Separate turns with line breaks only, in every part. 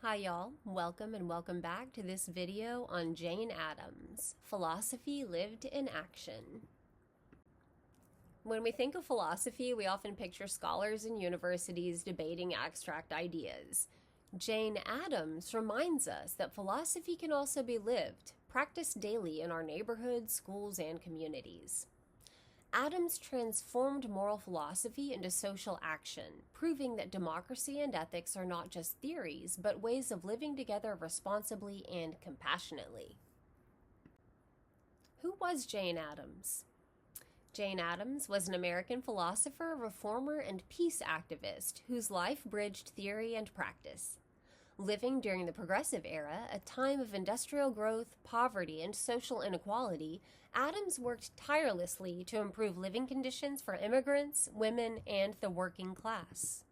Hi y'all, welcome and welcome back to this video on Jane Addams, Philosophy Lived in Action. When we think of philosophy, we often picture scholars in universities debating abstract ideas. Jane Addams reminds us that philosophy can also be lived, practiced daily in our neighborhoods, schools, and communities. Addams transformed moral philosophy into social action, proving that democracy and ethics are not just theories, but ways of living together responsibly and compassionately. Who was Jane Addams? Jane Addams was an American philosopher, reformer, and peace activist whose life bridged theory and practice. Living during the Progressive Era, a time of industrial growth, poverty, and social inequality, Addams worked tirelessly to improve living conditions for immigrants, women, and the working class.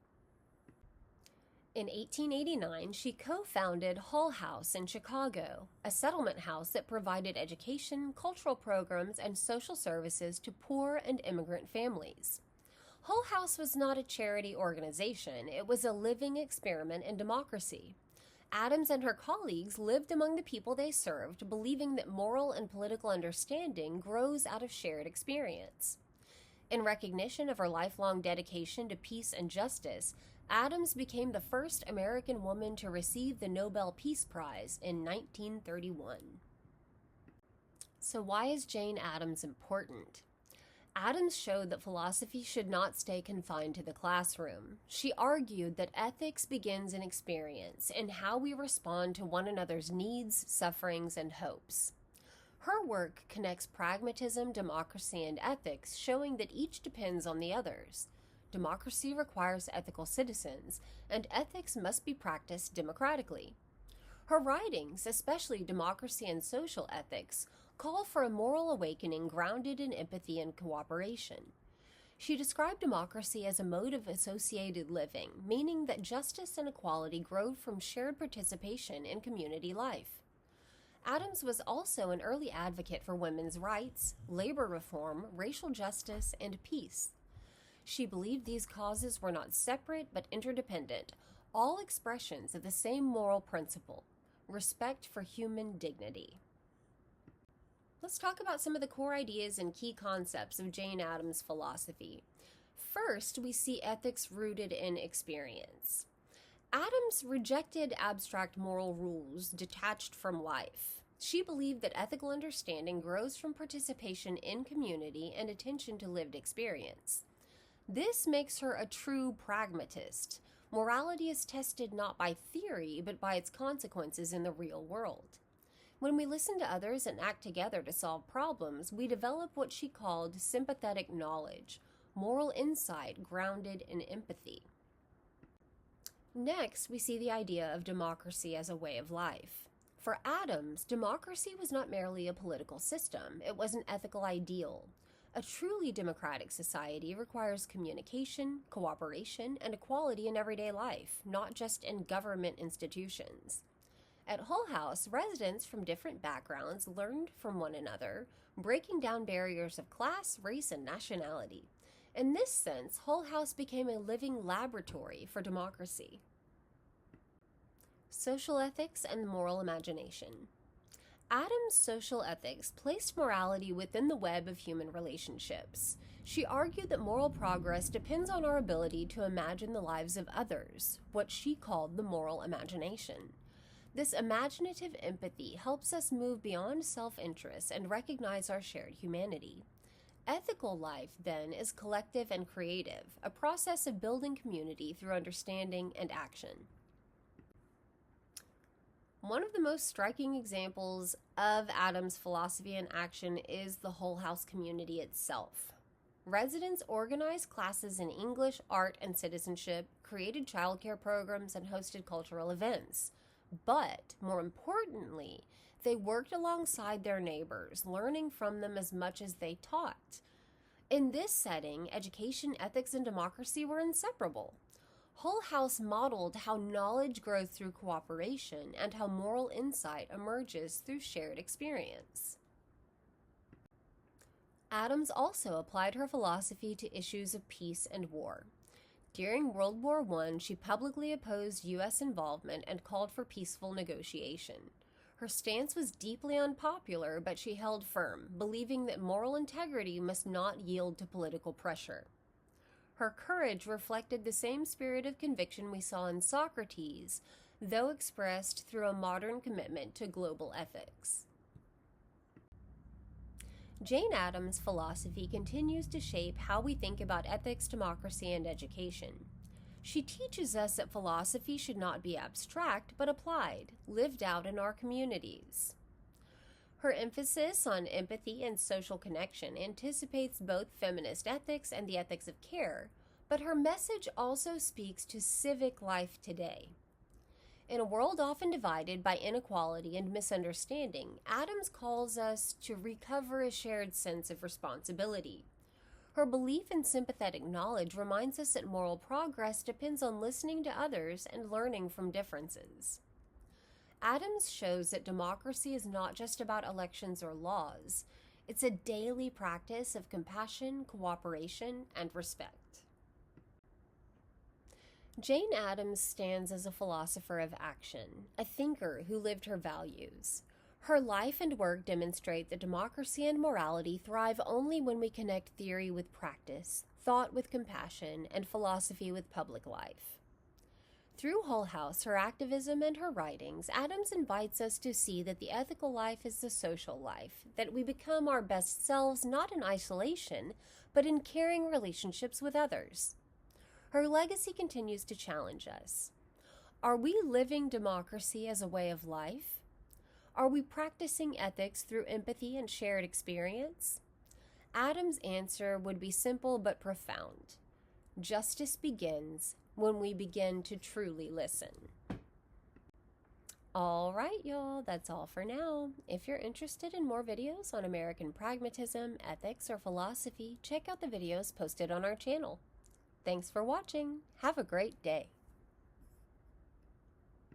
In 1889, she co-founded Hull House in Chicago, a settlement house that provided education, cultural programs, and social services to poor and immigrant families. Hull House was not a charity organization, it was a living experiment in democracy. Addams and her colleagues lived among the people they served, believing that moral and political understanding grows out of shared experience. In recognition of her lifelong dedication to peace and justice, Addams became the first American woman to receive the Nobel Peace Prize in 1931. So why is Jane Addams important? Addams showed that philosophy should not stay confined to the classroom. She argued that ethics begins in experience, in how we respond to one another's needs, sufferings, and hopes. Her work connects pragmatism, democracy, and ethics, showing that each depends on the others. Democracy requires ethical citizens, and ethics must be practiced democratically. Her writings, especially Democracy and Social Ethics, call for a moral awakening grounded in empathy and cooperation. She described democracy as a mode of associated living, meaning that justice and equality grow from shared participation in community life. Addams was also an early advocate for women's rights, labor reform, racial justice, and peace. She believed these causes were not separate but interdependent, all expressions of the same moral principle: respect for human dignity. Let's talk about some of the core ideas and key concepts of Jane Addams' philosophy. First, we see ethics rooted in experience. Addams rejected abstract moral rules detached from life. She believed that ethical understanding grows from participation in community and attention to lived experience. This makes her a true pragmatist. Morality is tested not by theory, but by its consequences in the real world. When we listen to others and act together to solve problems, we develop what she called sympathetic knowledge, moral insight grounded in empathy. Next, we see the idea of democracy as a way of life. For Addams, democracy was not merely a political system, it was an ethical ideal. A truly democratic society requires communication, cooperation, and equality in everyday life, not just in government institutions. At Hull House, residents from different backgrounds learned from one another, breaking down barriers of class, race, and nationality. In this sense, Hull House became a living laboratory for democracy. Social ethics and moral imagination. Addams' social ethics placed morality within the web of human relationships. She argued that moral progress depends on our ability to imagine the lives of others, what she called the moral imagination. This imaginative empathy helps us move beyond self-interest and recognize our shared humanity. Ethical life, then, is collective and creative, a process of building community through understanding and action. One of the most striking examples of Addams' philosophy in action is the Hull House community itself. Residents organized classes in English, art, and citizenship, created childcare programs, and hosted cultural events. But, more importantly, they worked alongside their neighbors, learning from them as much as they taught. In this setting, education, ethics, and democracy were inseparable. Hull House modeled how knowledge grows through cooperation and how moral insight emerges through shared experience. Addams also applied her philosophy to issues of peace and war. During World War I, she publicly opposed U.S. involvement and called for peaceful negotiation. Her stance was deeply unpopular, but she held firm, believing that moral integrity must not yield to political pressure. Her courage reflected the same spirit of conviction we saw in Socrates, though expressed through a modern commitment to global ethics. Jane Addams' philosophy continues to shape how we think about ethics, democracy, and education. She teaches us that philosophy should not be abstract, but applied, lived out in our communities. Her emphasis on empathy and social connection anticipates both feminist ethics and the ethics of care, but her message also speaks to civic life today. In a world often divided by inequality and misunderstanding, Addams calls us to recover a shared sense of responsibility. Her belief in sympathetic knowledge reminds us that moral progress depends on listening to others and learning from differences. Addams shows that democracy is not just about elections or laws. It's a daily practice of compassion, cooperation, and respect. Jane Addams stands as a philosopher of action, a thinker who lived her values. Her life and work demonstrate that democracy and morality thrive only when we connect theory with practice, thought with compassion, and philosophy with public life. Through Hull House, her activism, and her writings, Addams invites us to see that the ethical life is the social life, that we become our best selves not in isolation, but in caring relationships with others. Her legacy continues to challenge us. Are we living democracy as a way of life? Are we practicing ethics through empathy and shared experience? Addams' answer would be simple but profound. Justice begins when we begin to truly listen. All right, y'all, that's all for now. If you're interested in more videos on American pragmatism, ethics, or philosophy, check out the videos posted on our channel. Thanks for watching. Have a great day.